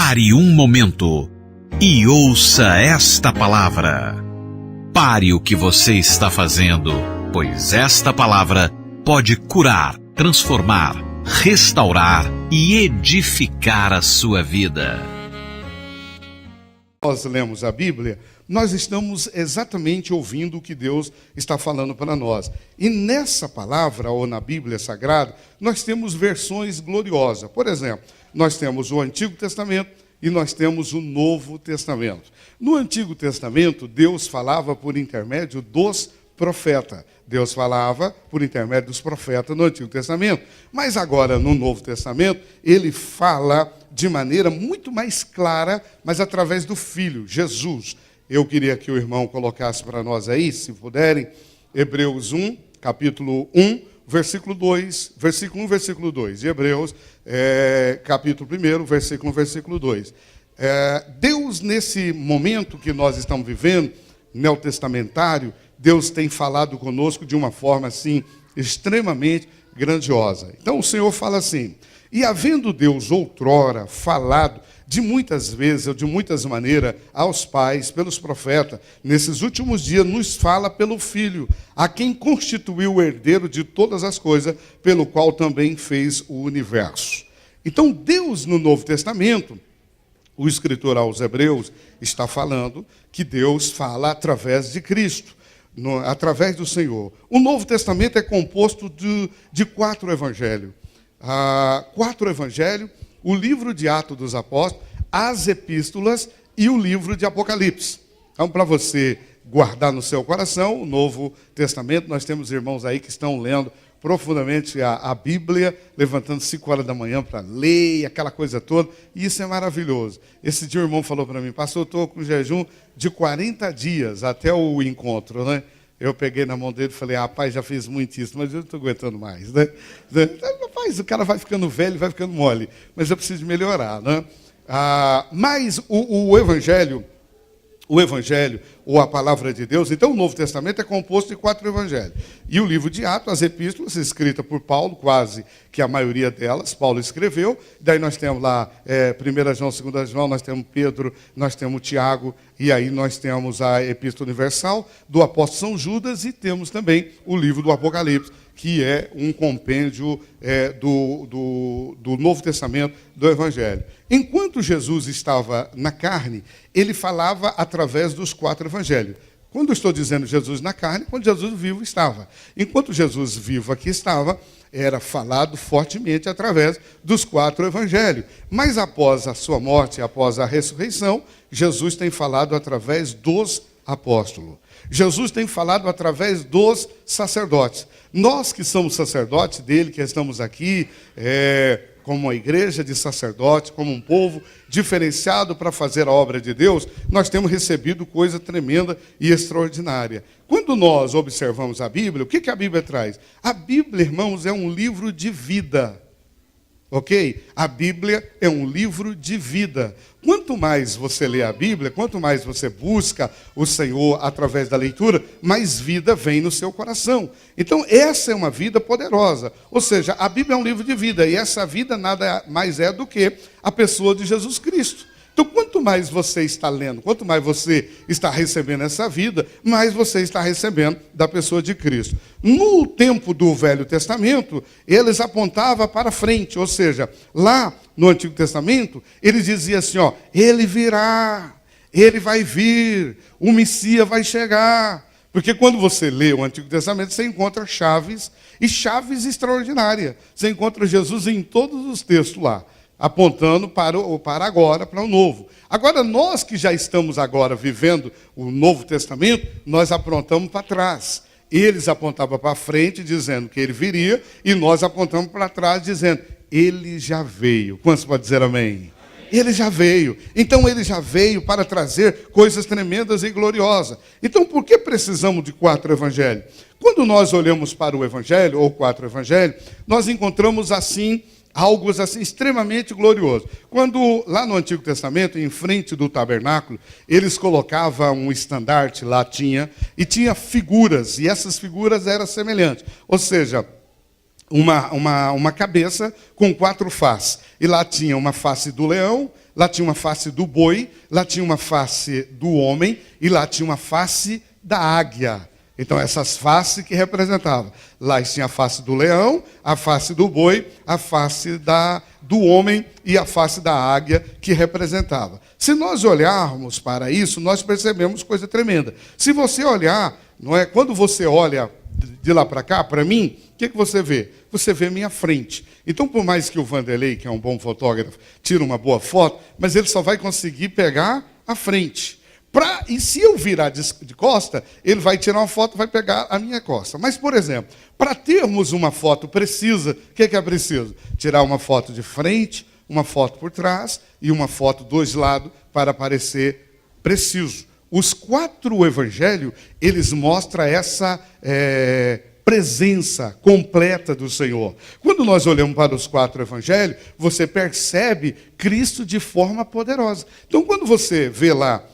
Pare um momento e ouça esta palavra. Pare o que você está fazendo, pois esta palavra pode curar, transformar, restaurar e edificar a sua vida. Nós lemos a Bíblia, nós estamos exatamente ouvindo o que Deus está falando para nós. E nessa palavra, ou na Bíblia Sagrada, nós temos versões gloriosas. Por exemplo, nós temos o Antigo Testamento e nós temos o Novo Testamento. No Antigo Testamento, Deus falava por intermédio dos profetas. Deus falava por intermédio dos profetas no Antigo Testamento. Mas agora, no Novo Testamento, ele fala de maneira muito mais clara, mas através do Filho, Jesus. Eu queria que o irmão colocasse para nós aí, se puderem, Hebreus 1, capítulo 1, versículo 2, versículo 1, versículo 2. De Hebreus, capítulo 1, versículo 1, versículo 2. Deus, nesse momento que nós estamos vivendo, neotestamentário, Deus tem falado conosco de uma forma, assim, extremamente grandiosa. Então, o Senhor fala assim: e havendo Deus outrora falado de muitas vezes, ou de muitas maneiras, aos pais, pelos profetas, nesses últimos dias nos fala pelo Filho, a quem constituiu o herdeiro de todas as coisas, pelo qual também fez o universo. Então, Deus, no Novo Testamento, o escritor aos Hebreus está falando que Deus fala através de Cristo, através do Senhor. O Novo Testamento é composto de 4 evangelhos. 4 evangelhos, o livro de Atos dos Apóstolos, as epístolas e o livro de Apocalipse. Então, para você guardar no seu coração o Novo Testamento, nós temos irmãos aí que estão lendo profundamente a Bíblia, levantando 5 horas da manhã para ler, aquela coisa toda, e isso é maravilhoso. Esse dia o irmão falou para mim: pastor, eu estou com jejum de 40 dias até o encontro, né? Eu peguei na mão dele e falei: rapaz, já fiz muito isso, mas eu não estou aguentando mais, né? Rapaz, o cara vai ficando velho, vai ficando mole, mas eu preciso melhorar, né? Mas o Evangelho, ou a palavra de Deus, então o Novo Testamento é composto de 4 evangelhos. E o livro de Atos, as epístolas, escritas por Paulo, quase que a maioria delas, Paulo escreveu. Daí nós temos lá 1 João, 2 João, nós temos Pedro, nós temos Tiago, e aí nós temos a Epístola Universal do apóstolo São Judas, e temos também o livro do Apocalipse, que é um compêndio do Novo Testamento, do Evangelho. Enquanto Jesus estava na carne, ele falava através dos 4 evangelhos. Quando eu estou dizendo Jesus na carne, quando Jesus vivo estava. Enquanto Jesus vivo aqui estava, era falado fortemente através dos 4 evangelhos. Mas após a sua morte, após a ressurreição, Jesus tem falado através dos apóstolos. Jesus tem falado através dos sacerdotes. Nós que somos sacerdotes dele, que estamos aqui, como uma igreja de sacerdotes, como um povo diferenciado para fazer a obra de Deus, nós temos recebido coisa tremenda e extraordinária. Quando nós observamos a Bíblia, o que a Bíblia traz? A Bíblia, irmãos, é um livro de vida. Ok? A Bíblia é um livro de vida. Quanto mais você lê a Bíblia, quanto mais você busca o Senhor através da leitura, mais vida vem no seu coração. Então, essa é uma vida poderosa. Ou seja, a Bíblia é um livro de vida, e essa vida nada mais é do que a pessoa de Jesus Cristo. Então, quanto mais você está lendo, quanto mais você está recebendo essa vida, mais você está recebendo da pessoa de Cristo. No tempo do Velho Testamento, eles apontavam para frente, ou seja, lá no Antigo Testamento, eles diziam assim, ele virá, ele vai vir, o Messias vai chegar. Porque quando você lê o Antigo Testamento, você encontra chaves, e chaves extraordinárias. Você encontra Jesus em todos os textos lá, apontando para agora, para o novo. Agora, nós que já estamos agora vivendo o Novo Testamento, nós apontamos para trás. Eles apontavam para frente, dizendo que ele viria, e nós apontamos para trás, dizendo, ele já veio. Quantos podem dizer amém? Ele já veio. Então, ele já veio para trazer coisas tremendas e gloriosas. Então, por que precisamos de 4 evangelhos? Quando nós olhamos para o evangelho, ou 4 evangelhos, nós encontramos assim, algo assim extremamente glorioso. Quando lá no Antigo Testamento, em frente do tabernáculo, eles colocavam um estandarte lá, tinha figuras, e essas figuras eram semelhantes. Ou seja, uma cabeça com 4 faces. E lá tinha uma face do leão, lá tinha uma face do boi, lá tinha uma face do homem e lá tinha uma face da águia. Então, essas faces que representavam. Lá tinha a face do leão, a face do boi, a face do homem e a face da águia que representava. Se nós olharmos para isso, nós percebemos coisa tremenda. Se você olhar, não é? Quando você olha de lá para cá, para mim, o que você vê? Você vê minha frente. Então, por mais que o Vanderlei, que é um bom fotógrafo, tire uma boa foto, mas ele só vai conseguir pegar a frente. E se eu virar de costa, ele vai tirar uma foto e vai pegar a minha costa. Mas, por exemplo, para termos uma foto precisa, o que é preciso? Tirar uma foto de frente, uma foto por trás e uma foto dos lados para parecer preciso. Os 4 evangelhos, eles mostram essa presença completa do Senhor. Quando nós olhamos para os 4 evangelhos, você percebe Cristo de forma poderosa. Então, quando você vê lá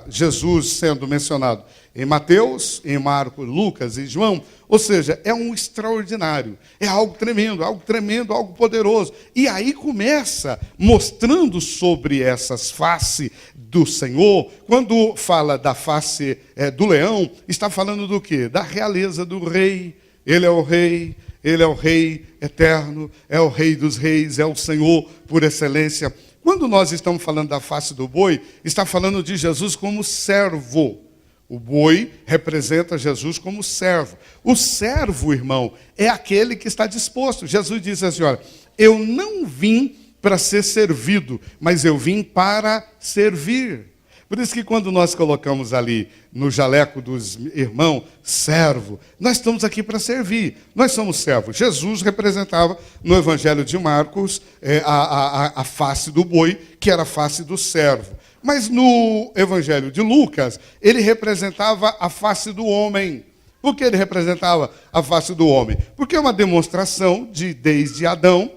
Jesus sendo mencionado em Mateus, em Marcos, Lucas e João, ou seja, é um extraordinário, é algo tremendo, algo poderoso. E aí começa mostrando sobre essas faces do Senhor. Quando fala da face do leão, está falando do quê? Da realeza do rei. Ele é o rei eterno, é o rei dos reis, é o Senhor por excelência. Quando nós estamos falando da face do boi, está falando de Jesus como servo. O boi representa Jesus como servo. O servo, irmão, é aquele que está disposto. Jesus disse assim, olha, eu não vim para ser servido, mas eu vim para servir. Por isso que quando nós colocamos ali no jaleco dos irmãos, servo, nós estamos aqui para servir. Nós somos servos. Jesus representava no Evangelho de Marcos a face do boi, que era a face do servo. Mas no Evangelho de Lucas, ele representava a face do homem. Por que ele representava a face do homem? Porque é uma demonstração desde Adão,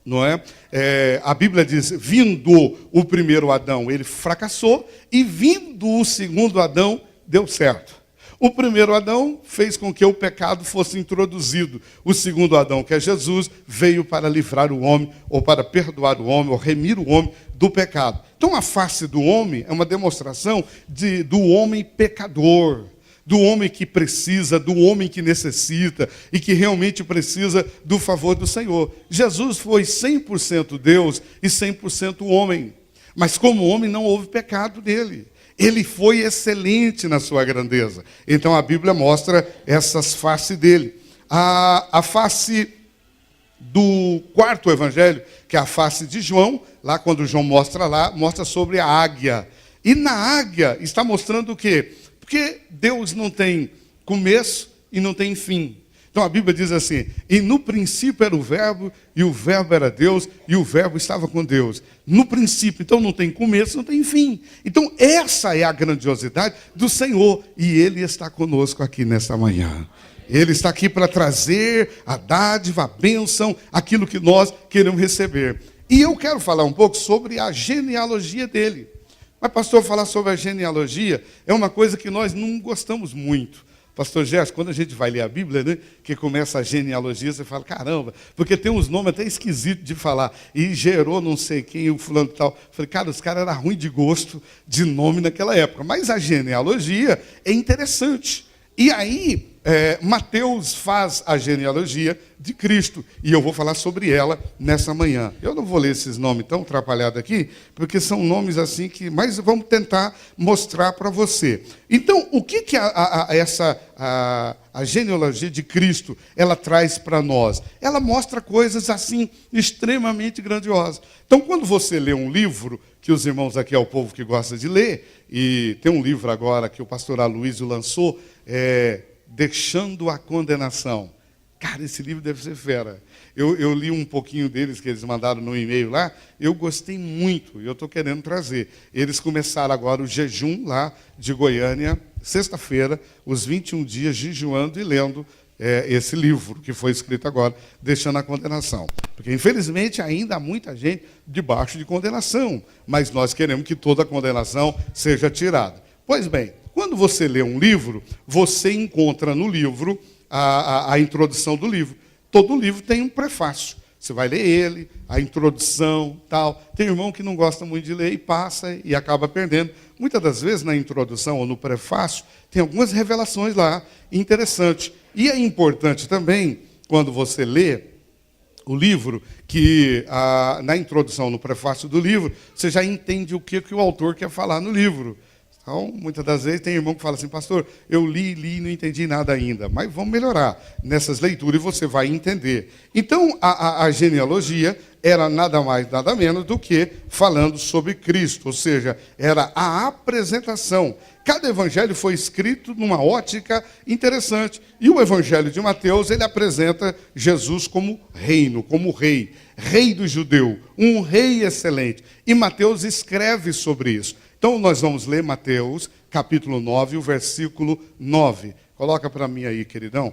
não é? A Bíblia diz, vindo o primeiro Adão, ele fracassou, e vindo o segundo Adão, deu certo. O primeiro Adão fez com que o pecado fosse introduzido. O segundo Adão, que é Jesus, veio para livrar o homem, ou para perdoar o homem, ou remir o homem do pecado. Então a face do homem é uma demonstração do homem pecador, do homem que precisa, do homem que necessita e que realmente precisa do favor do Senhor. Jesus foi 100% Deus e 100% homem. Mas como homem não houve pecado nele. Ele foi excelente na sua grandeza. Então a Bíblia mostra essas faces dele. A face do 4º evangelho, que é a face de João, lá quando João mostra sobre a águia. E na águia está mostrando o quê? Porque Deus não tem começo e não tem fim. Então a Bíblia diz assim, e no princípio era o verbo, e o verbo era Deus, e o verbo estava com Deus. No princípio, então não tem começo, não tem fim. Então essa é a grandiosidade do Senhor, e Ele está conosco aqui nessa manhã. Ele está aqui para trazer a dádiva, a bênção, aquilo que nós queremos receber. E eu quero falar um pouco sobre a genealogia dele. Mas, pastor, falar sobre a genealogia é uma coisa que nós não gostamos muito. Pastor Gerson, quando a gente vai ler a Bíblia, né, que começa a genealogia, você fala, caramba, porque tem uns nomes até esquisitos de falar. E gerou não sei quem, o fulano e tal. Falei, cara, os caras eram ruins de gosto de nome naquela época. Mas a genealogia é interessante. E aí, Mateus faz a genealogia de Cristo, e eu vou falar sobre ela nessa manhã. Eu não vou ler esses nomes tão atrapalhados aqui, porque são nomes assim que... Mas vamos tentar mostrar para você. Então, o que a genealogia de Cristo, ela traz para nós? Ela mostra coisas assim, extremamente grandiosas. Então, quando você lê um livro, que os irmãos aqui é o povo que gosta de ler, e tem um livro agora que o pastor Aloysio lançou, Deixando a Condenação. Cara, esse livro deve ser fera. Eu li um pouquinho deles, que eles mandaram no e-mail lá, eu gostei muito, e eu estou querendo trazer. Eles começaram agora o jejum lá de Goiânia, sexta-feira, os 21 dias jejuando e lendo esse livro que foi escrito agora, Deixando a Condenação. Porque, infelizmente, ainda há muita gente debaixo de condenação, mas nós queremos que toda condenação seja tirada. Pois bem, quando você lê um livro, você encontra no livro a introdução do livro. todo livro tem um prefácio. Você vai ler ele, a introdução, tal. Tem irmão que não gosta muito de ler e passa e acaba perdendo. Muitas das vezes, na introdução ou no prefácio, tem algumas revelações lá interessantes. E é importante também, quando você lê o livro, que na introdução, no prefácio do livro, você já entende o que o autor quer falar no livro. Então, muitas das vezes tem irmão que fala assim, pastor, eu li e não entendi nada ainda. Mas vamos melhorar nessas leituras e você vai entender. Então, a genealogia era nada mais, nada menos do que falando sobre Cristo. Ou seja, era a apresentação. Cada evangelho foi escrito numa ótica interessante. E o evangelho de Mateus, ele apresenta Jesus como reino, como rei. Rei do judeu, um rei excelente. E Mateus escreve sobre isso. Então, nós vamos ler Mateus, capítulo 9, o versículo 9. Coloca para mim aí, queridão.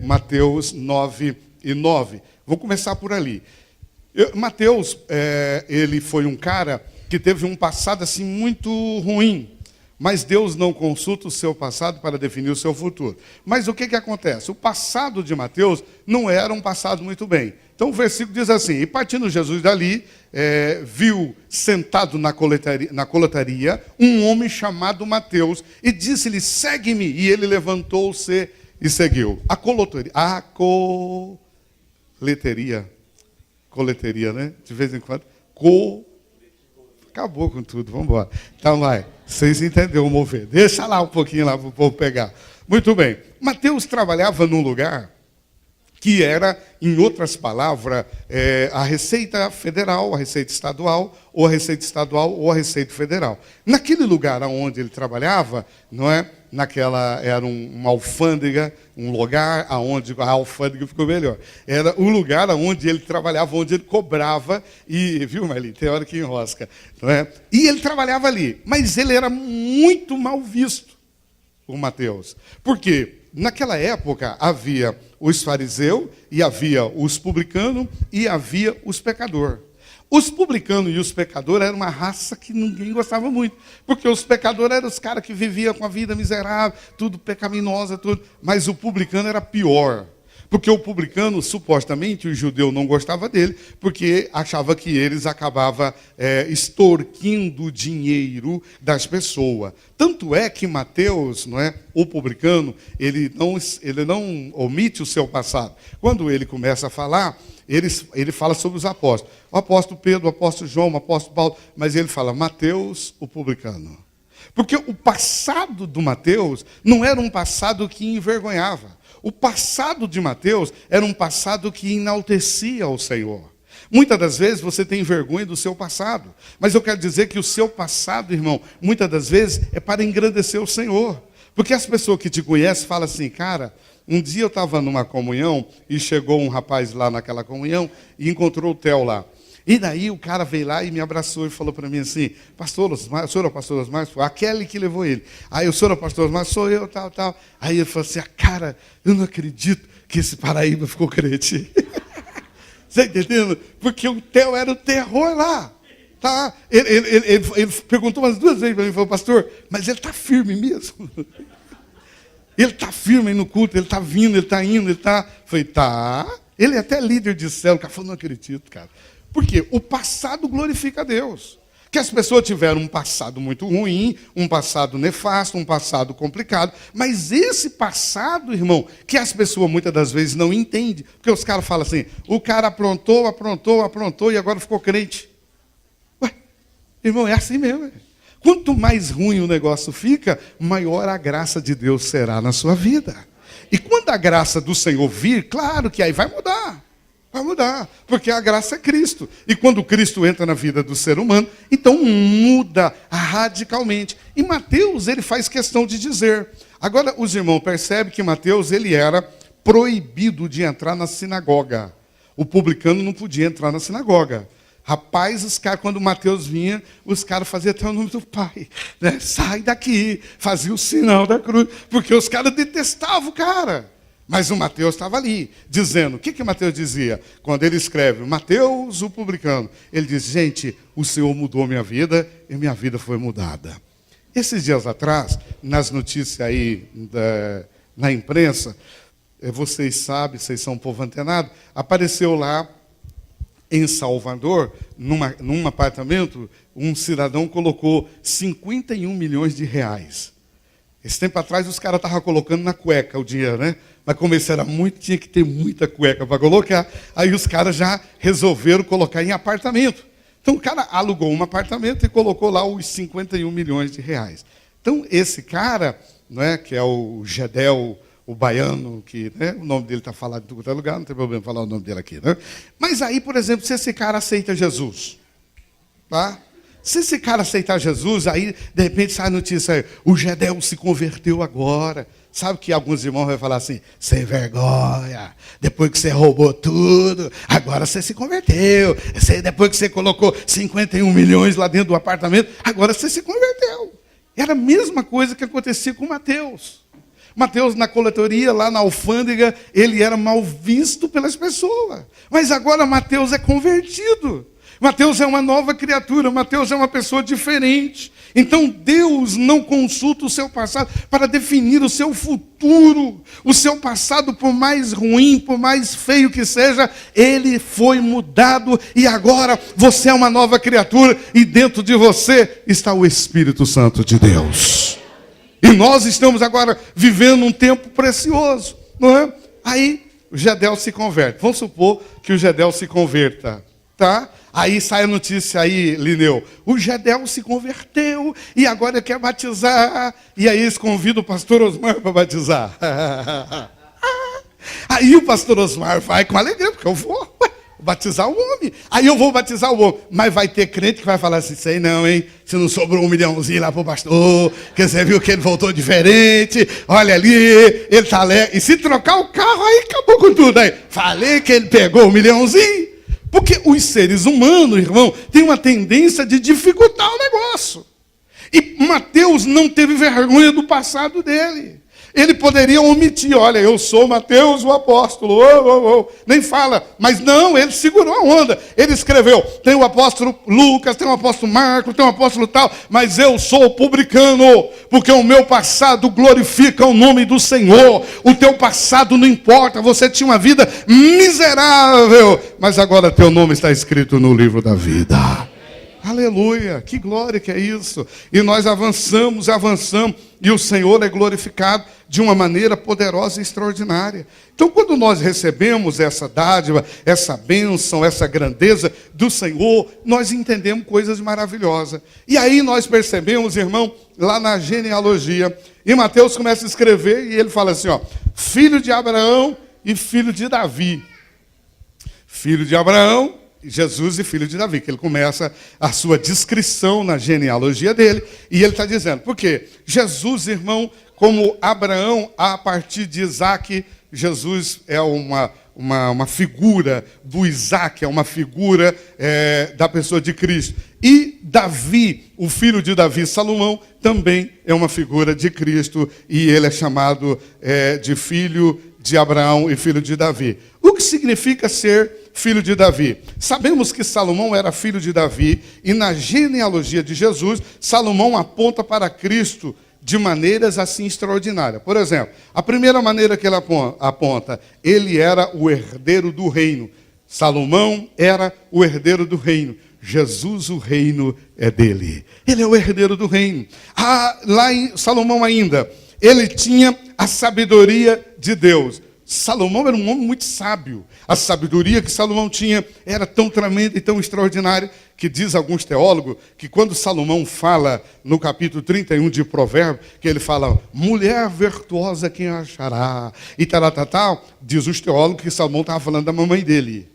Mateus 9 e 9. Vou começar por ali. Mateus, ele foi um cara que teve um passado assim muito ruim. Mas Deus não consulta o seu passado para definir o seu futuro. Mas o que acontece? O passado de Mateus não era um passado muito bem. Então o versículo diz assim, e partindo Jesus dali, viu sentado na coletaria um homem chamado Mateus, e disse-lhe, segue-me. E ele levantou-se e seguiu. Coleteria, né? De vez em quando. Acabou com tudo, vamos embora. Então vai, vocês entenderam o mover. Deixa lá um pouquinho lá para o povo pegar. Muito bem. Mateus trabalhava num lugar que era, em outras palavras, a Receita Federal, a Receita Estadual, ou a Receita Estadual, ou a Receita Federal. Naquele lugar onde ele trabalhava, não é? Era uma alfândega, um lugar onde a alfândega ficou melhor. Era o lugar onde ele trabalhava, onde ele cobrava, e, viu, Marli, tem hora que enrosca, não é? E ele trabalhava ali, mas ele era muito mal visto, o Mateus. Por quê? Naquela época havia os fariseus, e havia os publicanos, e havia os pecadores. Os publicanos e os pecadores eram uma raça que ninguém gostava muito. Porque os pecadores eram os caras que viviam com a vida miserável, tudo pecaminosa, tudo. Mas o publicano era pior. Porque o publicano, supostamente, o judeu não gostava dele, porque achava que eles acabavam extorquindo o dinheiro das pessoas. Tanto é que Mateus, não é, o publicano, ele não omite o seu passado. Quando ele começa a falar, ele fala sobre os apóstolos. O apóstolo Pedro, o apóstolo João, o apóstolo Paulo, mas ele fala Mateus, o publicano. Porque o passado do Mateus não era um passado que envergonhava. O passado de Mateus era um passado que enaltecia o Senhor. Muitas das vezes você tem vergonha do seu passado. Mas eu quero dizer que o seu passado, irmão, muitas das vezes é para engrandecer o Senhor. Porque as pessoas que te conhecem falam assim, cara, um dia eu estava numa comunhão e chegou um rapaz lá naquela comunhão e encontrou o Theo lá. E daí o cara veio lá e me abraçou e falou para mim assim, pastor Osmar, o senhor é o pastor Osmar? Foi aquele que levou ele. Aí o senhor é o pastor Osmar? Sou eu, tal, tal. Aí ele falou assim, cara, eu não acredito que esse Paraíba ficou crente. Você está entendendo? Porque o Theo era o terror lá. Tá? Ele perguntou umas 2 vezes para mim, falou, pastor, mas ele está firme mesmo? Ele está firme aí no culto, ele está vindo, ele está indo, ele está... Falei, tá. Ele é até líder de célula. O cara falou, não acredito, cara. Por quê? O passado glorifica a Deus. Que as pessoas tiveram um passado muito ruim, um passado nefasto, um passado complicado, mas esse passado, irmão, que as pessoas muitas das vezes não entendem, porque os caras falam assim, o cara aprontou e agora ficou crente. Ué, irmão, é assim mesmo. Quanto mais ruim o negócio fica, maior a graça de Deus será na sua vida. E quando a graça do Senhor vir, claro que aí vai mudar. Vai mudar, porque a graça é Cristo. E quando Cristo entra na vida do ser humano, então muda radicalmente. E Mateus, ele faz questão de dizer. Agora, os irmãos percebem que Mateus, ele era proibido de entrar na sinagoga. O publicano não podia entrar na sinagoga. Rapaz, os caras, quando Mateus vinha, os caras faziam até o nome do pai. Né? Sai daqui, fazia o sinal da cruz, porque os caras detestavam o cara. Mas o Mateus estava ali, dizendo, o que Mateus dizia? Quando ele escreve, Mateus, o publicano, ele diz, gente, o Senhor mudou minha vida e minha vida foi mudada. Esses dias atrás, nas notícias aí na imprensa, vocês sabem, vocês são um povo antenado, apareceu lá em Salvador, num apartamento, um cidadão colocou 51 milhões de reais. Esse tempo atrás os caras estavam colocando na cueca o dinheiro, né? Mas como esse era muito, tinha que ter muita cueca para colocar. Aí os caras já resolveram colocar em apartamento. Então o cara alugou um apartamento e colocou lá os 51 milhões de reais. Então esse cara, né, que é o Gedel, o baiano, que, né, o nome dele está falado em todo lugar, não tem problema falar o nome dele aqui, né? Mas aí, por exemplo, se esse cara aceita Jesus, tá? Se esse cara aceitar Jesus, aí, de repente, sai a notícia aí, o Gedel se converteu agora. Sabe que alguns irmãos vão falar assim, sem vergonha, depois que você roubou tudo, agora você se converteu. Depois que você colocou 51 milhões lá dentro do apartamento, agora você se converteu. Era a mesma coisa que acontecia com Mateus. Mateus, na coletoria, lá na alfândega, ele era mal visto pelas pessoas. Mas agora Mateus é convertido. Mateus é uma nova criatura, Mateus é uma pessoa diferente. Então Deus não consulta o seu passado para definir o seu futuro. O seu passado, por mais ruim, por mais feio que seja, ele foi mudado e agora você é uma nova criatura e dentro de você está o Espírito Santo de Deus. E nós estamos agora vivendo um tempo precioso, não é? Aí o Gedel se converte. Vamos supor que o Gedel se converta, tá? Aí sai a notícia aí, Lineu, o Gedel se converteu e agora quer batizar. E aí eles convidam o pastor Osmar para batizar. Aí o pastor Osmar vai com alegria, porque eu vou batizar o homem. Aí eu vou batizar o homem. Mas vai ter crente que vai falar assim, sei não, hein? Se não sobrou 1 milhãozinho lá pro pastor, que você viu que ele voltou diferente, olha ali, ele tá alegre. E se trocar o carro, aí acabou com tudo. Aí falei que ele pegou 1 milhãozinho. Porque os seres humanos, irmão, têm uma tendência de dificultar o negócio. E Mateus não teve vergonha do passado dele. Ele poderia omitir, olha, eu sou Mateus, o apóstolo, nem fala. Mas não, ele segurou a onda. Ele escreveu, tem o apóstolo Lucas, tem o apóstolo Marcos, tem o apóstolo tal, mas eu sou publicano, porque o meu passado glorifica o nome do Senhor. O teu passado não importa, você tinha uma vida miserável, mas agora teu nome está escrito no livro da vida. Aleluia, que glória que é isso. E nós avançamos, e o Senhor é glorificado de uma maneira poderosa e extraordinária. Então, quando nós recebemos essa dádiva, essa bênção, essa grandeza do Senhor, nós entendemos coisas maravilhosas. E aí nós percebemos, irmão, lá na genealogia, e Mateus começa a escrever, e ele fala assim, ó, filho de Abraão e filho de Davi. Filho de Abraão, Jesus e filho de Davi, que ele começa a sua descrição na genealogia dele, e ele está dizendo, por quê? Jesus, irmão, como Abraão, a partir de Isaac, Jesus é uma figura do Isaac, é uma figura da pessoa de Cristo. E Davi, o filho de Davi, Salomão, também é uma figura de Cristo, e ele é chamado de filho de Abraão e filho de Davi. O que significa ser filho de Davi? Sabemos que Salomão era filho de Davi, e na genealogia de Jesus, Salomão aponta para Cristo de maneiras assim extraordinárias. Por exemplo, a primeira maneira que ele aponta, ele era o herdeiro do reino. Salomão era o herdeiro do reino. Jesus, o reino é dele. Ele é o herdeiro do reino. Lá em Salomão ainda, ele tinha a sabedoria de Deus. Salomão era um homem muito sábio. A sabedoria que Salomão tinha era tão tremenda e tão extraordinária que diz alguns teólogos que quando Salomão fala no capítulo 31 de Provérbios, que ele fala, mulher virtuosa quem achará, e tal, diz os teólogos que Salomão estava falando da mamãe dele.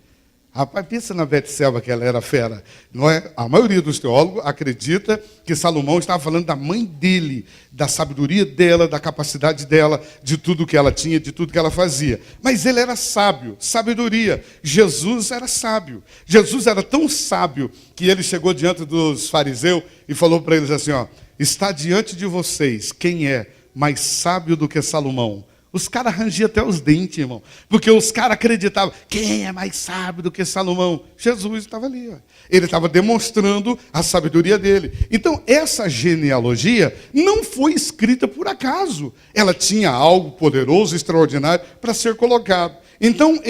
Rapaz, pensa na Betselba, que ela era fera. Não é? A maioria dos teólogos acredita que Salomão estava falando da mãe dele, da sabedoria dela, da capacidade dela, de tudo que ela tinha, de tudo que ela fazia. Mas ele era sábio, sabedoria. Jesus era sábio. Jesus era tão sábio que ele chegou diante dos fariseus e falou para eles assim, ó, está diante de vocês quem é mais sábio do que Salomão, Os caras rangiam até os dentes, irmão. Porque os caras acreditavam, quem é mais sábio do que Salomão? Jesus estava ali. Ó. Ele estava demonstrando a sabedoria dele. Então, essa genealogia não foi escrita por acaso. Ela tinha algo poderoso, extraordinário, para ser colocado. Então,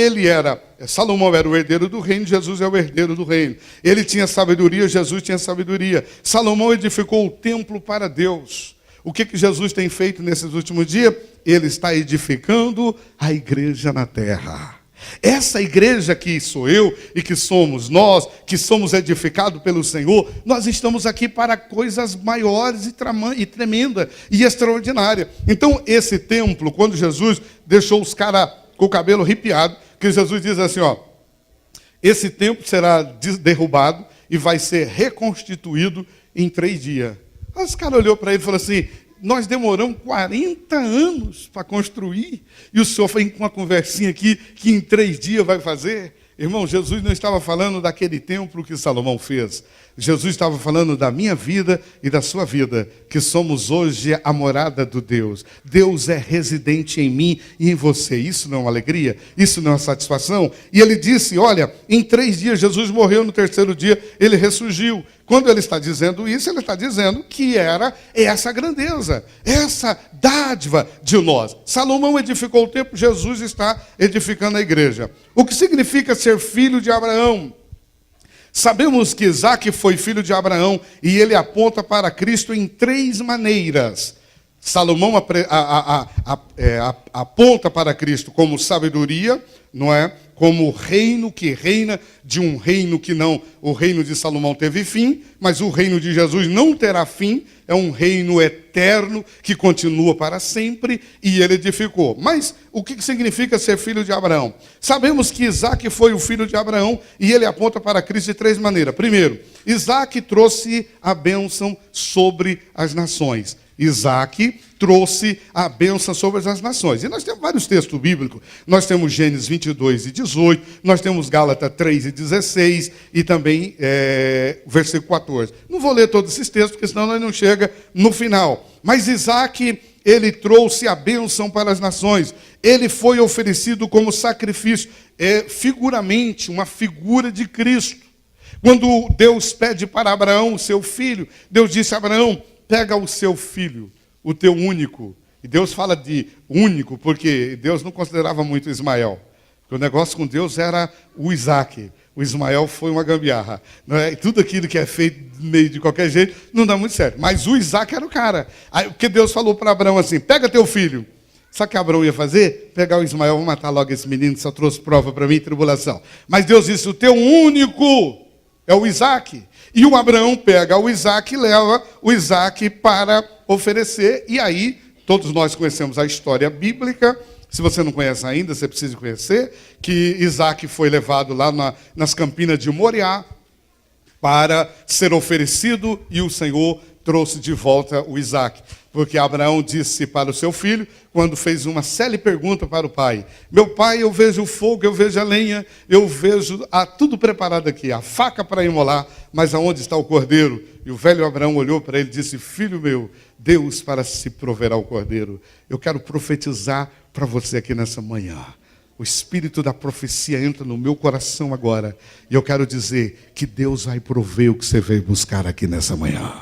Salomão era o herdeiro do reino, Jesus é o herdeiro do reino. Ele tinha sabedoria, Jesus tinha sabedoria. Salomão edificou o templo para Deus. O que Jesus tem feito nesses últimos dias? Ele está edificando a igreja na terra. Essa igreja que sou eu e que somos nós, que somos edificados pelo Senhor, nós estamos aqui para coisas maiores e tremendas e extraordinárias. Então, esse templo, quando Jesus deixou os caras com o cabelo arrepiado, que Jesus diz assim, ó, esse templo será derrubado e vai ser reconstituído em 3 dias. Os caras olhou para ele e falou assim, nós demoramos 40 anos para construir, e o senhor vem com uma conversinha aqui que em 3 dias vai fazer? Irmão, Jesus não estava falando daquele templo que Salomão fez. Jesus estava falando da minha vida e da sua vida, que somos hoje a morada do Deus. Deus é residente em mim e em você. Isso não é uma alegria? Isso não é uma satisfação? E ele disse, olha, em 3 dias Jesus morreu, no 3º dia ele ressurgiu. Quando ele está dizendo isso, ele está dizendo que era essa grandeza, essa dádiva de nós. Salomão edificou o templo, Jesus está edificando a igreja. O que significa ser filho de Abraão? Sabemos que Isaac foi filho de Abraão e ele aponta para Cristo em 3 maneiras. Salomão aponta para Cristo como sabedoria, não é? Como reino que reina de um reino que não, o reino de Salomão teve fim, mas o reino de Jesus não terá fim, é um reino eterno que continua para sempre, e ele edificou. Mas o que significa ser filho de Abraão? Sabemos que Isaac foi o filho de Abraão, e ele aponta para Cristo de 3 maneiras. Primeiro, Isaac trouxe a bênção sobre as nações. Isaac trouxe a bênção sobre as nações. E nós temos vários textos bíblicos. Nós temos Gênesis 22 e 18, nós temos Gálatas 3 e 16 e também versículo 14. Não vou ler todos esses textos, porque senão nós não chega no final. Mas Isaac, ele trouxe a bênção para as nações. Ele foi oferecido como sacrifício, figuramente, uma figura de Cristo. Quando Deus pede para Abraão o seu filho, Deus disse a Abraão, pega o seu filho, o teu único. E Deus fala de único, porque Deus não considerava muito Ismael. Porque o negócio com Deus era o Isaac. O Ismael foi uma gambiarra. Não é? Tudo aquilo que é feito meio de qualquer jeito não dá muito certo. Mas o Isaac era o cara. Aí, porque Deus falou para Abraão assim, pega teu filho. Sabe o que Abraão ia fazer? Pegar o Ismael, vou matar logo esse menino, só trouxe prova para mim e tribulação. Mas Deus disse, o teu único é o Isaac. E o Abraão pega o Isaac e leva o Isaac para oferecer. E aí, todos nós conhecemos a história bíblica. Se você não conhece ainda, você precisa conhecer. Que Isaac foi levado lá nas campinas de Moriá para ser oferecido. E o Senhor trouxe de volta o Isaac. Porque Abraão disse para o seu filho, quando fez uma séria pergunta para o pai. Meu pai, eu vejo o fogo, eu vejo a lenha, eu vejo tudo preparado aqui, a faca para imolar, mas aonde está o cordeiro? E o velho Abraão olhou para ele e disse, filho meu, Deus para se proverá o cordeiro. Eu quero profetizar para você aqui nessa manhã. O espírito da profecia entra no meu coração agora. E eu quero dizer que Deus vai prover o que você veio buscar aqui nessa manhã.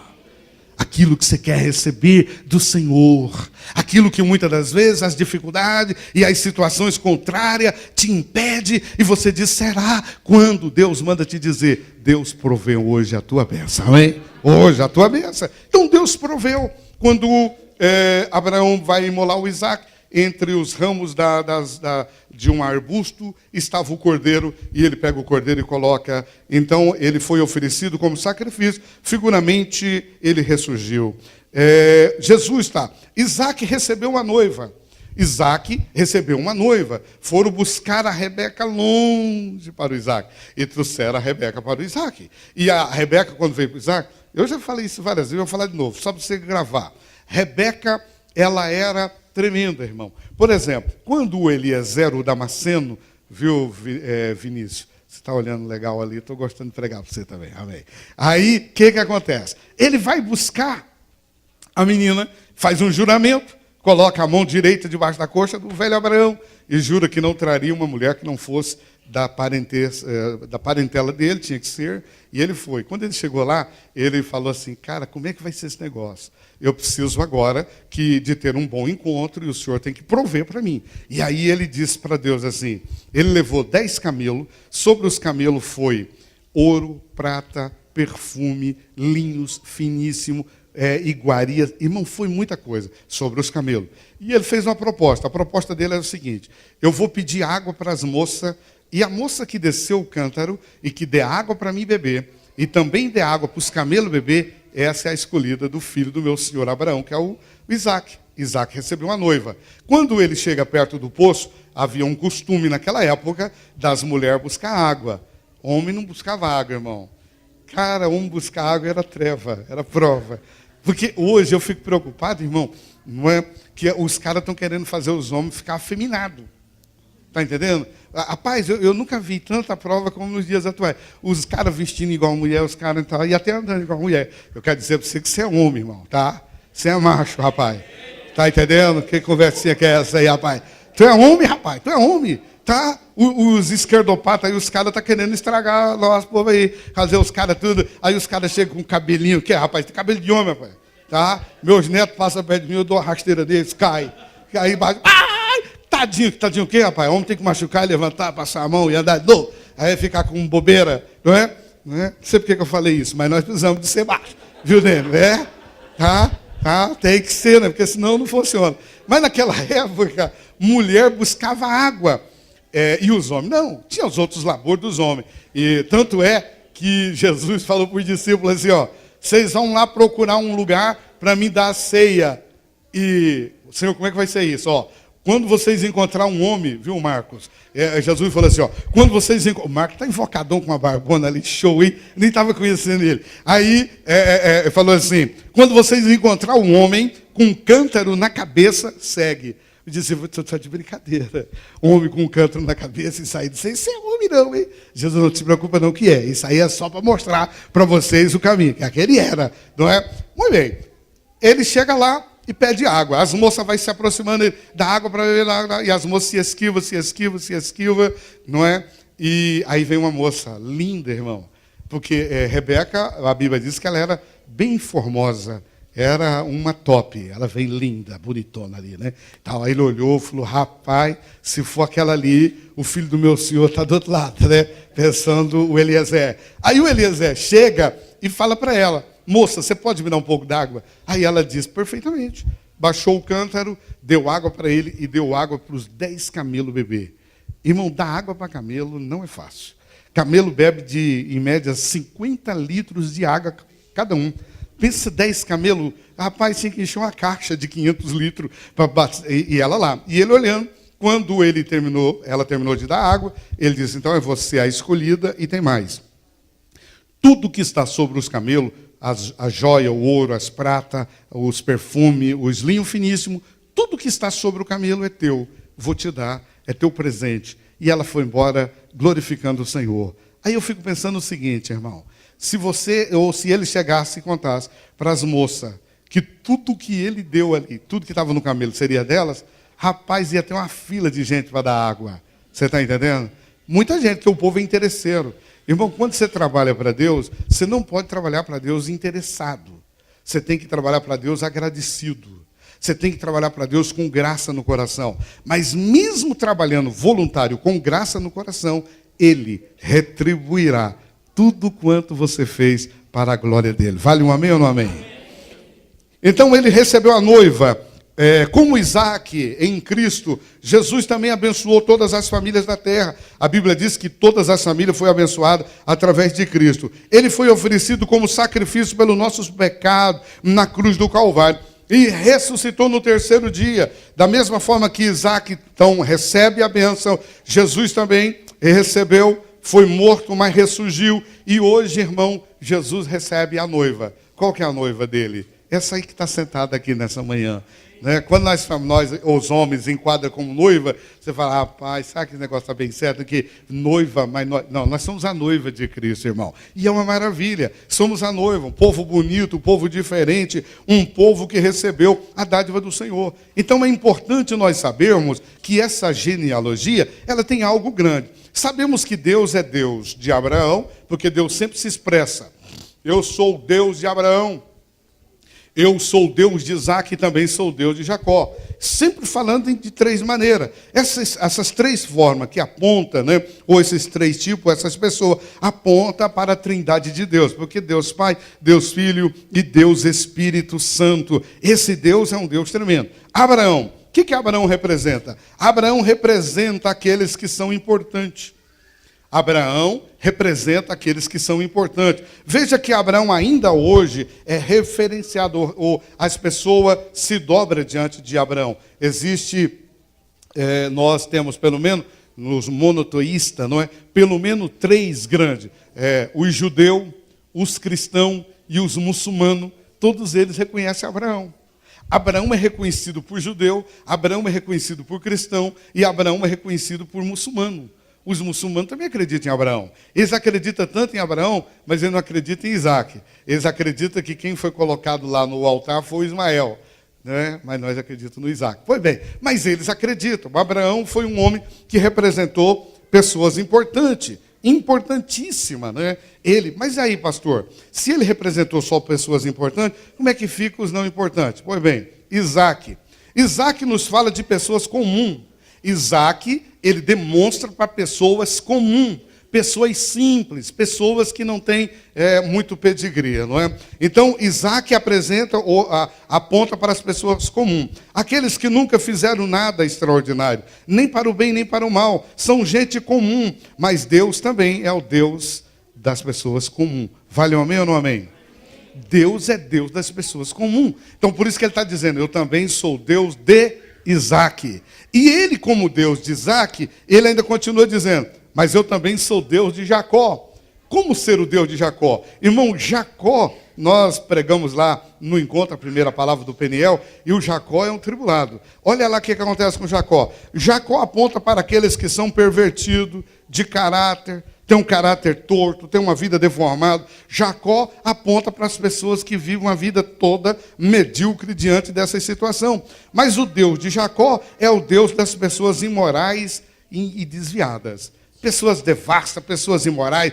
Aquilo que você quer receber do Senhor. Aquilo que muitas das vezes as dificuldades e as situações contrárias te impedem. E você diz, será? Quando Deus manda te dizer, Deus proveu hoje a tua bênção. Amém? Hoje a tua bênção. Então Deus proveu. Quando Abraão vai imolar o Isaac, entre os ramos de um arbusto estava o cordeiro, e ele pega o cordeiro e coloca. Então ele foi oferecido como sacrifício, figuramente ele ressurgiu. Jesus está. Isaac recebeu uma noiva. Isaac recebeu uma noiva. Foram buscar a Rebeca longe para o Isaac. E trouxeram a Rebeca para o Isaac. E a Rebeca, quando veio para o Isaac, eu já falei isso várias vezes, eu vou falar de novo, só para você gravar. Rebeca, ela era tremenda, irmão. Por exemplo, quando o Eliezer, o Damasceno, viu, Vinícius, você está olhando legal ali, estou gostando de pregar para você também, amém. Aí, o que acontece? Ele vai buscar a menina, faz um juramento, coloca a mão direita debaixo da coxa do velho Abraão e jura que não traria uma mulher que não fosse da parentela dele, tinha que ser, e ele foi. Quando ele chegou lá, ele falou assim, cara, como é que vai ser esse negócio? Eu preciso agora de ter um bom encontro e o Senhor tem que prover para mim. E aí ele disse para Deus assim, ele levou 10 camelos, sobre os camelos foi ouro, prata, perfume, linhos finíssimo, iguarias, irmão, foi muita coisa sobre os camelos. E ele fez uma proposta, a proposta dele era o seguinte, eu vou pedir água para as moças, e a moça que desceu o cântaro e que der água para mim beber, e também der água para os camelos beber, essa é a escolhida do filho do meu senhor Abraão, que é o Isaac. Isaac recebeu uma noiva. Quando ele chega perto do poço, havia um costume naquela época das mulheres buscar água. Homem não buscava água, irmão. Cara, homem buscar água era treva, era prova. Porque hoje eu fico preocupado, irmão, não é que os caras estão querendo fazer os homens ficar afeminados. Está entendendo? Rapaz, eu nunca vi tanta prova como nos dias atuais. Os caras vestindo igual mulher, os caras e até andando igual mulher. Eu quero dizer para você que você é homem, irmão, tá? Você é macho, rapaz. Tá entendendo? Que conversinha que é essa aí, rapaz? Tu é homem, rapaz, tu é homem. Tá? Os esquerdopatas aí, os caras estão querendo estragar nós, povo aí, fazer os caras tudo. Aí os caras chegam com cabelinho, que é, rapaz? Tem cabelo de homem, rapaz. Tá? Meus netos passam perto de mim, eu dou uma rasteira deles, cai. Aí bate. Tadinho o quê, rapaz? O homem tem que machucar, levantar, passar a mão e andar de novo. Aí ficar com bobeira, não é? Não sei por que eu falei isso, mas nós precisamos de ser baixo. Viu, Neno? Tá? Tem que ser, né? Porque senão não funciona. Mas naquela época, mulher buscava água. E os homens não. Tinha os outros labores dos homens. E tanto é que Jesus falou para os discípulos assim, ó, vocês vão lá procurar um lugar para me dar a ceia. E, Senhor, como é que vai ser isso? Ó, quando vocês encontrar um homem, viu, Marcos? Jesus falou assim, ó, quando vocês encontrar... O Marcos está invocadão com uma barbona ali, show, hein? Nem estava conhecendo ele. Aí, falou assim, quando vocês encontrar um homem com um cântaro na cabeça, segue. Eu disse, você está de brincadeira. Homem com um cântaro na cabeça e sair disso, isso é homem não, hein? Jesus, não se preocupa não que é. Isso aí é só para mostrar para vocês o caminho, que aquele era, não é? Muito bem. Ele chega lá e pede água. As moças vão se aproximando da água para beber água, e as moças se esquivam, não é? E aí vem uma moça linda, irmão. Porque Rebeca, a Bíblia diz que ela era bem formosa. Era uma top, ela veio linda, bonitona ali, né? Então, aí ele olhou e falou, rapaz, se for aquela ali, o filho do meu senhor está do outro lado, né? Pensando o Eliezer. Aí o Eliezer chega e fala para ela, moça, você pode me dar um pouco d'água? Aí ela diz, perfeitamente. Baixou o cântaro, deu água para ele e deu água para os 10 camelos beber. Irmão, dar água para camelo não é fácil. Camelo bebe em média, 50 litros de água cada um. Pensa 10 camelos, rapaz, tinha que encher uma caixa de 500 litros para bater, e ela lá. E ele olhando, quando ela terminou de dar água, ele disse, então é você a escolhida e tem mais. Tudo que está sobre os camelos, a joia, o ouro, as pratas, os perfumes, os linhos finíssimos, tudo que está sobre o camelo é teu, vou te dar, é teu presente. E ela foi embora glorificando o Senhor. Aí eu fico pensando o seguinte, irmão, se ele chegasse e contasse para as moças que tudo que ele deu ali, tudo que estava no camelo seria delas, rapaz, ia ter uma fila de gente para dar água. Você está entendendo? Muita gente, porque o povo é interesseiro. Irmão, quando você trabalha para Deus, você não pode trabalhar para Deus interessado. Você tem que trabalhar para Deus agradecido. Você tem que trabalhar para Deus com graça no coração. Mas mesmo trabalhando voluntário com graça no coração, Ele retribuirá tudo quanto você fez para a glória dele. Vale um amém ou não amém? Então ele recebeu a noiva. Como Isaac em Cristo, Jesus também abençoou todas as famílias da terra. A Bíblia diz que todas as famílias foram abençoadas através de Cristo. Ele foi oferecido como sacrifício pelos nossos pecados na cruz do Calvário. E ressuscitou no terceiro dia. Da mesma forma que Isaac, então, recebe a bênção, Jesus também recebeu, foi morto, mas ressurgiu. E hoje, irmão, Jesus recebe a noiva. Qual que é a noiva dele? Essa aí que está sentada aqui nessa manhã. Né? Quando nós, os homens, enquadram como noiva, você fala, rapaz, sabe que esse negócio está bem certo? Que noiva, mas nós somos a noiva de Cristo, irmão. E é uma maravilha. Somos a noiva, um povo bonito, um povo diferente, um povo que recebeu a dádiva do Senhor. Então é importante nós sabermos que essa genealogia, ela tem algo grande. Sabemos que Deus é Deus de Abraão, porque Deus sempre se expressa. Eu sou o Deus de Abraão. Eu sou o Deus de Isaac e também sou o Deus de Jacó. Sempre falando de três maneiras. Essas três formas que apontam, né, ou esses três tipos, essas pessoas, apontam para a trindade de Deus. Porque Deus Pai, Deus Filho e Deus Espírito Santo. Esse Deus é um Deus tremendo. Abraão. O que Abraão representa? Abraão representa aqueles que são importantes. Abraão representa aqueles que são importantes. Veja que Abraão ainda hoje é referenciado, ou as pessoas se dobram diante de Abraão. Nós temos pelo menos, nos monoteístas, não é? Pelo menos três grandes. Os judeus, os cristãos e os muçulmanos, todos eles reconhecem Abraão. Abraão é reconhecido por judeu, Abraão é reconhecido por cristão e Abraão é reconhecido por muçulmano. Os muçulmanos também acreditam em Abraão. Eles acreditam tanto em Abraão, mas eles não acreditam em Isaac. Eles acreditam que quem foi colocado lá no altar foi Ismael. Né? Mas nós acreditamos no Isaac. Pois bem, mas eles acreditam. Abraão foi um homem que representou pessoas importantes. Importantíssima, né? Mas aí, pastor, se ele representou só pessoas importantes, como é que fica os não importantes? Pois bem, Isaac. Isaac nos fala de pessoas comuns. Isaac, ele demonstra para pessoas comuns, pessoas simples, pessoas que não têm muito pedigree, não é? Então, Isaac apresenta ou aponta para as pessoas comuns. Aqueles que nunca fizeram nada extraordinário, nem para o bem, nem para o mal. São gente comum, mas Deus também é o Deus das pessoas comuns. Vale um amém ou não amém? Deus é Deus das pessoas comuns. Então, por isso que ele está dizendo, eu também sou Deus de Isaac. E ele, como Deus de Isaac, ele ainda continua dizendo, mas eu também sou Deus de Jacó. Como ser o Deus de Jacó? Irmão, Jacó, nós pregamos lá no encontro, a primeira palavra do Peniel, e o Jacó é um tribulado. Olha lá o que acontece com Jacó. Jacó aponta para aqueles que são pervertidos, de caráter, tem um caráter torto, tem uma vida deformada. Jacó aponta para as pessoas que vivem uma vida toda medíocre diante dessa situação. Mas o Deus de Jacó é o Deus das pessoas imorais e desviadas. Pessoas devastas, pessoas imorais,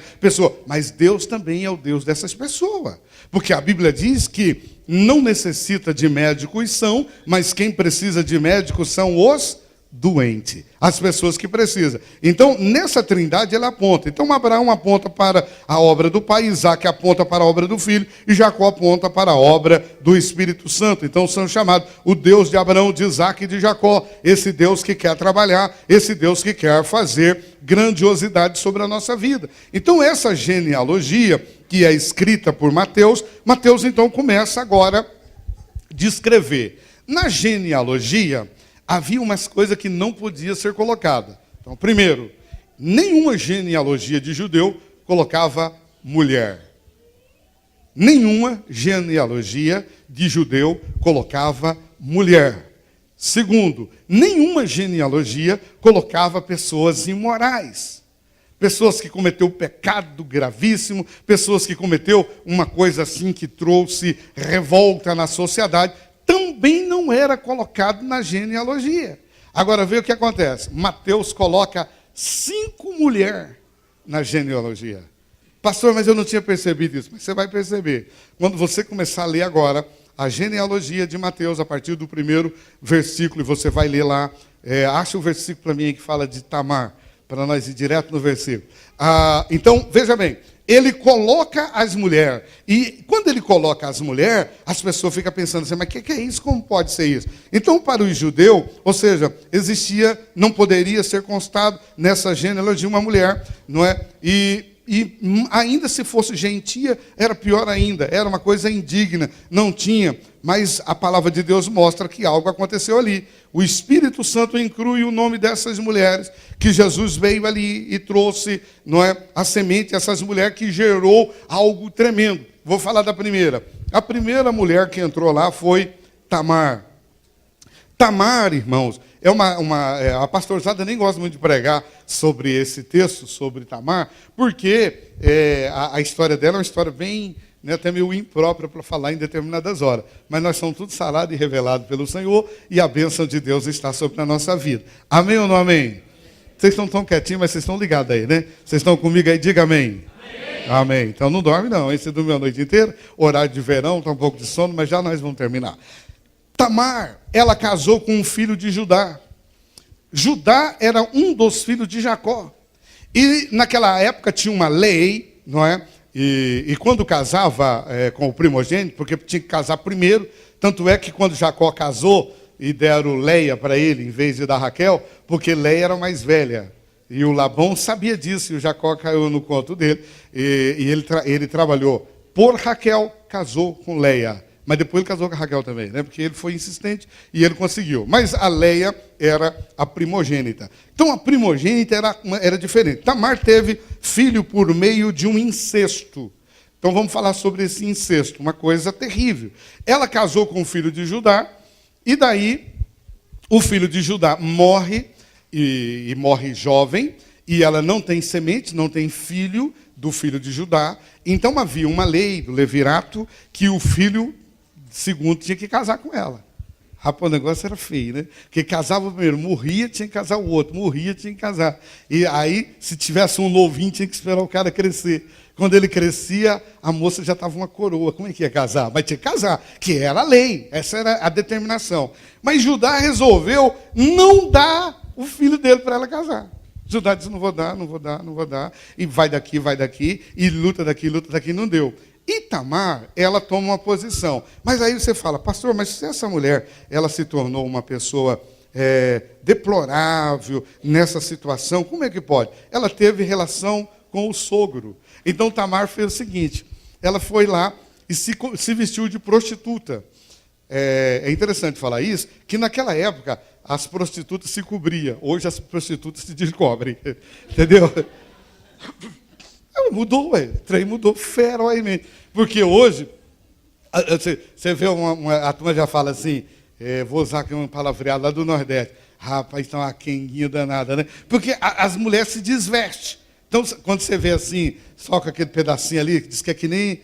mas Deus também é o Deus dessas pessoas. Porque a Bíblia diz que não necessita de médicos são, mas quem precisa de médicos são os doentes, as pessoas que precisam. Então, nessa trindade, ele aponta. Então, Abraão aponta para a obra do Pai, Isaac aponta para a obra do Filho, e Jacó aponta para a obra do Espírito Santo. Então, são chamados o Deus de Abraão, de Isaac e de Jacó. Esse Deus que quer trabalhar, esse Deus que quer fazer grandiosidade sobre a nossa vida. Então, essa genealogia, que é escrita por Mateus, então começa agora a descrever. Na genealogia, havia umas coisas que não podia ser colocada. Então, primeiro, nenhuma genealogia de judeu colocava mulher. Nenhuma genealogia de judeu colocava mulher. Segundo, nenhuma genealogia colocava pessoas imorais. Pessoas que cometeu pecado gravíssimo, pessoas que cometeu uma coisa assim que trouxe revolta na sociedade, também não era colocado na genealogia. Agora, vê o que acontece. Mateus coloca 5 mulheres na genealogia. Pastor, mas eu não tinha percebido isso. Mas você vai perceber. Quando você começar a ler agora a genealogia de Mateus, a partir do primeiro versículo, e você vai ler lá, acha o versículo para mim aí que fala de Tamar, para nós ir direto no versículo. Então, veja bem. Ele coloca as mulheres. E quando ele coloca as mulheres, as pessoas ficam pensando assim, mas o que é isso? Como pode ser isso? Então, para os judeus, ou seja, não poderia ser constado nessa genealogia uma mulher, não é? E ainda se fosse gentia, era pior ainda, era uma coisa indigna, não tinha. Mas a palavra de Deus mostra que algo aconteceu ali. O Espírito Santo inclui o nome dessas mulheres, que Jesus veio ali e trouxe, não é, a semente, essas mulheres que gerou algo tremendo. Vou falar da primeira. A primeira mulher que entrou lá foi Tamar. Tamar, irmãos, a pastorzada nem gosta muito de pregar sobre esse texto, sobre Tamar, porque a história dela é uma história bem, até meio imprópria para falar em determinadas horas. Mas nós somos tudo salado e revelado pelo Senhor, e a bênção de Deus está sobre a nossa vida. Amém ou não amém? Vocês estão tão quietinhos, mas vocês estão ligados aí, né? Vocês estão comigo aí? Diga amém. Amém. Então não dorme não, hein? Você dormiu a noite inteira, horário de verão, está um pouco de sono, mas já nós vamos terminar. Tamar, ela casou com um filho de Judá. Judá era um dos filhos de Jacó. E naquela época tinha uma lei, não é? E quando casava com o primogênito, porque tinha que casar primeiro, tanto é que quando Jacó casou e deram Leia para ele, em vez de dar Raquel, porque Leia era mais velha. E o Labão sabia disso, e o Jacó caiu no conto dele. E ele trabalhou por Raquel, casou com Leia. Mas depois ele casou com a Raquel também, né? Porque ele foi insistente e ele conseguiu. Mas a Leia era a primogênita. Então a primogênita era diferente. Tamar teve filho por meio de um incesto. Então vamos falar sobre esse incesto, uma coisa terrível. Ela casou com o filho de Judá, e daí o filho de Judá morre, e morre jovem, e ela não tem semente, não tem filho do filho de Judá. Então havia uma lei do levirato que o filho segundo tinha que casar com ela. Rapaz, o negócio era feio, né? Porque casava o primeiro, morria, tinha que casar o outro, morria, tinha que casar. E aí, se tivesse um novinho, tinha que esperar o cara crescer. Quando ele crescia, a moça já estava uma coroa. Como é que ia casar? Mas tinha que casar, que era a lei, essa era a determinação. Mas Judá resolveu não dar o filho dele para ela casar. Judá disse, não vou dar, não vou dar, não vou dar. E vai daqui, e luta daqui, não deu. E Tamar, ela toma uma posição. Mas aí você fala, pastor, mas se essa mulher ela se tornou uma pessoa deplorável nessa situação, como é que pode? Ela teve relação com o sogro. Então Tamar fez o seguinte, ela foi lá e se vestiu de prostituta. É interessante falar isso, que naquela época as prostitutas se cobriam, hoje as prostitutas se descobrem. Entendeu? Mudou, o trem mudou ferozmente. Porque hoje, você vê a turma já fala assim, vou usar aqui um palavreado lá do Nordeste. Rapaz, então uma quenguinha danada, né? Porque as mulheres se desvestem. Então, quando você vê assim, só com aquele pedacinho ali, diz que é que nem...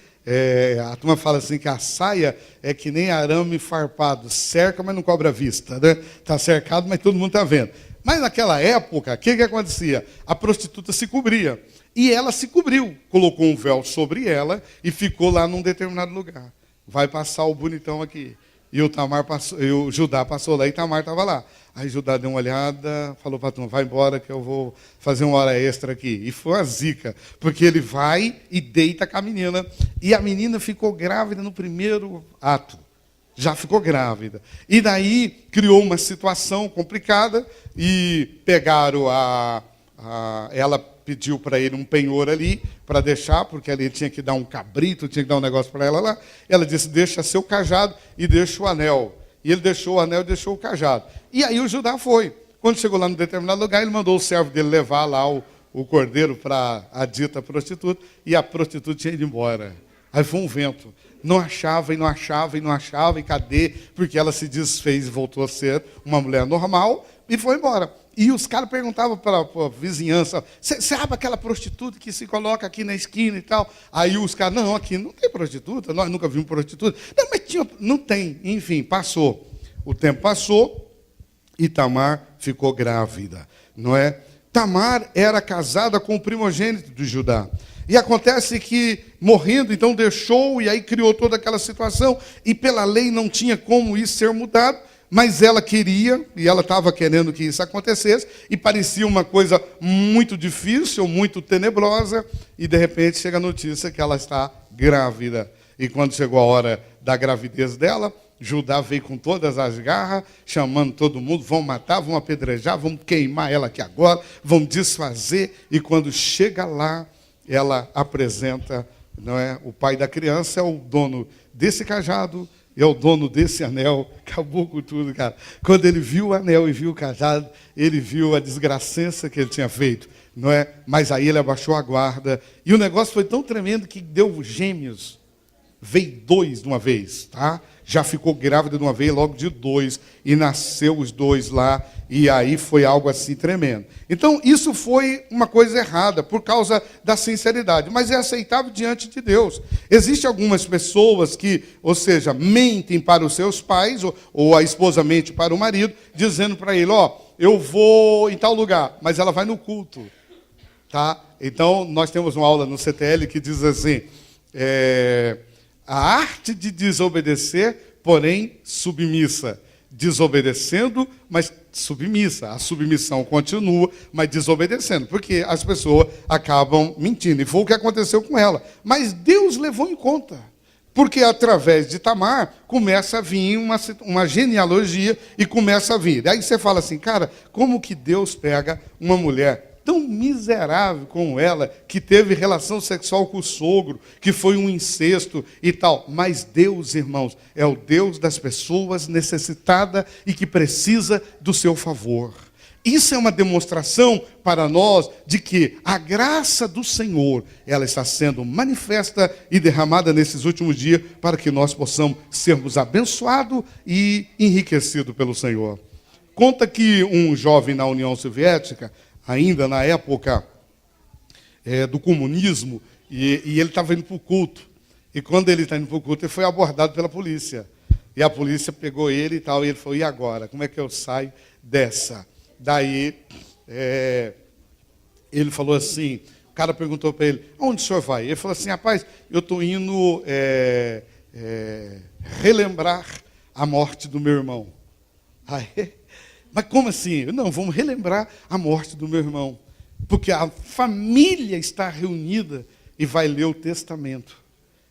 a turma fala assim que a saia é que nem arame farpado. Cerca, mas não cobra vista, né? Está cercado, mas todo mundo está vendo. Mas naquela época, o que acontecia? A prostituta se cobria. E ela se cobriu, colocou um véu sobre ela e ficou lá num determinado lugar. Vai passar o bonitão aqui. E o Judá passou lá e Tamar estava lá. Aí Judá deu uma olhada, falou para a turma, vai embora que eu vou fazer uma hora extra aqui. E foi uma zica, porque ele vai e deita com a menina. E a menina ficou grávida no primeiro ato. Já ficou grávida. E daí criou uma situação complicada e pegaram ela pediu para ele um penhor ali, para deixar, porque ali tinha que dar um cabrito, tinha que dar um negócio para ela lá. Ela disse, deixa seu cajado e deixa o anel. E ele deixou o anel e deixou o cajado. E aí o Judá foi. Quando chegou lá num determinado lugar, ele mandou o servo dele levar lá o cordeiro para a dita prostituta, e a prostituta tinha ido embora. Aí foi um vento. Não achava, e cadê? Porque ela se desfez e voltou a ser uma mulher normal, e foi embora. E os caras perguntavam para a vizinhança, você sabe aquela prostituta que se coloca aqui na esquina e tal? Aí os caras, não, aqui não tem prostituta, nós nunca vimos prostituta. Não, mas não tem. Enfim, passou. O tempo passou e Tamar ficou grávida, não é? Tamar era casada com o primogênito de Judá. E acontece que, morrendo, então deixou, e aí criou toda aquela situação, e pela lei não tinha como isso ser mudado, mas ela queria, e ela estava querendo que isso acontecesse, e parecia uma coisa muito difícil, muito tenebrosa, e de repente chega a notícia que ela está grávida. E quando chegou a hora da gravidez dela, Judá veio com todas as garras, chamando todo mundo, vão matar, vão apedrejar, vão queimar ela aqui agora, vão desfazer, e quando chega lá, ela apresenta, não é? O pai da criança é o dono desse cajado, é o dono desse anel, acabou com tudo, cara. Quando ele viu o anel e viu o cajado, ele viu a desgracença que ele tinha feito, não é? Mas aí ele abaixou a guarda, e o negócio foi tão tremendo que deu gêmeos. veio 2 de uma vez, tá? Já ficou grávida de uma vez, logo de 2, e nasceu os 2 lá, e aí foi algo assim tremendo. Então, isso foi uma coisa errada, por causa da sinceridade, mas é aceitável diante de Deus. Existem algumas pessoas que, ou seja, mentem para os seus pais, ou a esposa mente para o marido, dizendo para ele, eu vou em tal lugar, mas ela vai no culto, tá? Então, nós temos uma aula no CTL que diz assim, a arte de desobedecer, porém submissa. Desobedecendo, mas submissa. A submissão continua, mas desobedecendo. Porque as pessoas acabam mentindo. E foi o que aconteceu com ela. Mas Deus levou em conta. Porque através de Tamar começa a vir uma genealogia e começa a vir. Aí você fala assim, cara, como que Deus pega uma mulher tão miserável como ela, que teve relação sexual com o sogro, que foi um incesto e tal. Mas Deus, irmãos, é o Deus das pessoas necessitadas e que precisa do seu favor. Isso é uma demonstração para nós de que a graça do Senhor, ela está sendo manifesta e derramada nesses últimos dias para que nós possamos sermos abençoados e enriquecidos pelo Senhor. Conta que um jovem na União Soviética, ainda na época do comunismo, e ele estava indo para o culto. E quando ele está indo para o culto, ele foi abordado pela polícia. E a polícia pegou ele e tal, e ele falou, e agora? Como é que eu saio dessa? Daí, ele falou assim, o cara perguntou para ele, onde o senhor vai? Ele falou assim, rapaz, eu estou indo relembrar a morte do meu irmão. Aí, mas como assim? Não, vamos relembrar a morte do meu irmão. Porque a família está reunida e vai ler o testamento.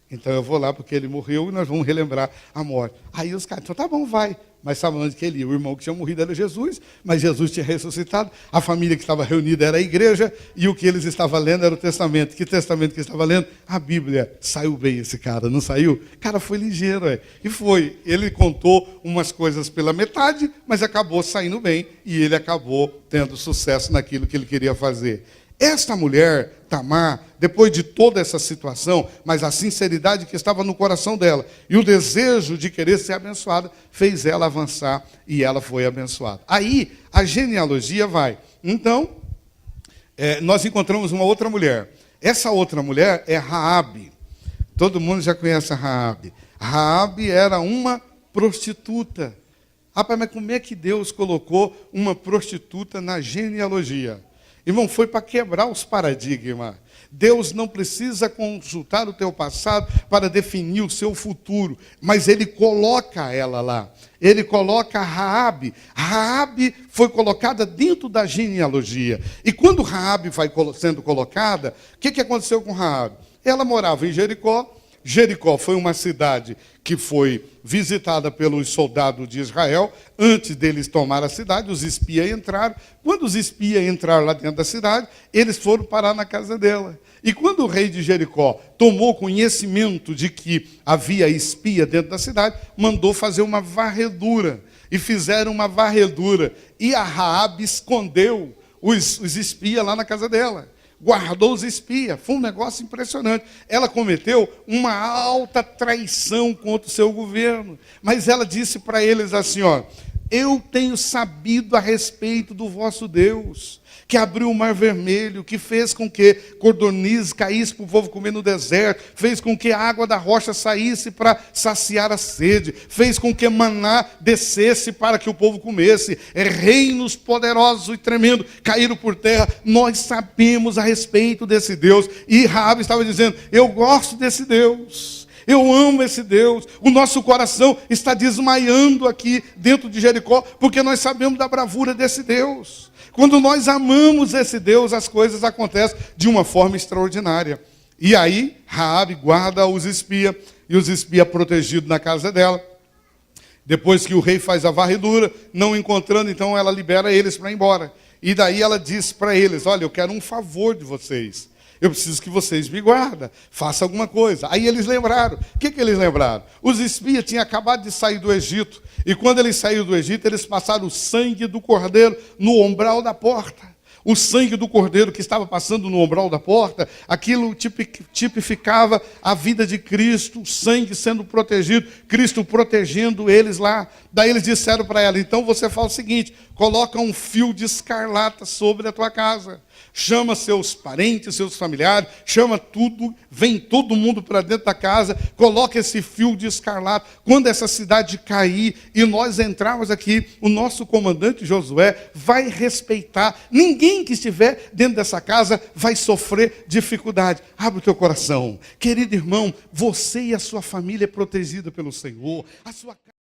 Então eu vou lá porque ele morreu e nós vamos relembrar a morte. Aí os caras, então tá bom, vai. Mas sabe onde que ele ia? O irmão que tinha morrido era Jesus, mas Jesus tinha ressuscitado. A família que estava reunida era a igreja e o que eles estavam lendo era o testamento. Que testamento que estava lendo? A Bíblia. Saiu bem esse cara, não saiu? O cara foi ligeiro, E foi. Ele contou umas coisas pela metade, mas acabou saindo bem e ele acabou tendo sucesso naquilo que ele queria fazer. Esta mulher, Tamar, depois de toda essa situação, mas a sinceridade que estava no coração dela e o desejo de querer ser abençoada, fez ela avançar e ela foi abençoada. Aí, a genealogia vai. Então, nós encontramos uma outra mulher. Essa outra mulher é Raabe. Todo mundo já conhece a Raabe. Raabe era uma prostituta. Rapaz, mas como é que Deus colocou uma prostituta na genealogia? Irmão, foi para quebrar os paradigmas. Deus não precisa consultar o teu passado para definir o seu futuro, mas Ele coloca ela lá. Ele coloca Raabe. Raabe foi colocada dentro da genealogia. E quando Raabe vai sendo colocada, o que aconteceu com Raabe? Ela morava em Jericó. Jericó foi uma cidade que foi visitada pelos soldados de Israel. Antes deles tomar a cidade, os espias entraram. Quando os espias entraram lá dentro da cidade, eles foram parar na casa dela. E quando o rei de Jericó tomou conhecimento de que havia espia dentro da cidade, mandou fazer uma varredura. E fizeram uma varredura. E a Raabe escondeu os espias lá na casa dela. Guardou os espias, foi um negócio impressionante. Ela cometeu uma alta traição contra o seu governo, mas ela disse para eles assim, eu tenho sabido a respeito do vosso Deus, que abriu o mar vermelho, que fez com que codornizes caíssem para o povo comer no deserto, fez com que a água da rocha saísse para saciar a sede, fez com que maná descesse para que o povo comesse. Reinos poderosos e tremendos caíram por terra. Nós sabemos a respeito desse Deus. E Raabe estava dizendo, eu gosto desse Deus. Eu amo esse Deus. O nosso coração está desmaiando aqui dentro de Jericó, porque nós sabemos da bravura desse Deus. Quando nós amamos esse Deus, as coisas acontecem de uma forma extraordinária. E aí, Raabe guarda os espias, e os espias protegidos na casa dela. Depois que o rei faz a varredura, não encontrando, então ela libera eles para ir embora. E daí ela diz para eles, olha, eu quero um favor de vocês. Eu preciso que vocês me guardem, façam alguma coisa. Aí eles lembraram. O que eles lembraram? Os espias tinham acabado de sair do Egito. E quando eles saíram do Egito, eles passaram o sangue do cordeiro no umbral da porta. O sangue do cordeiro que estava passando no umbral da porta, aquilo tipificava a vida de Cristo, o sangue sendo protegido, Cristo protegendo eles lá. Daí eles disseram para ela, então você fala o seguinte, coloca um fio de escarlata sobre a tua casa. Chama seus parentes, seus familiares, chama tudo, vem todo mundo para dentro da casa, coloca esse fio de escarlata. Quando essa cidade cair e nós entrarmos aqui, o nosso comandante Josué vai respeitar. Ninguém que estiver dentro dessa casa vai sofrer dificuldade. Abre o teu coração. Querido irmão, você e a sua família é protegida pelo Senhor. A sua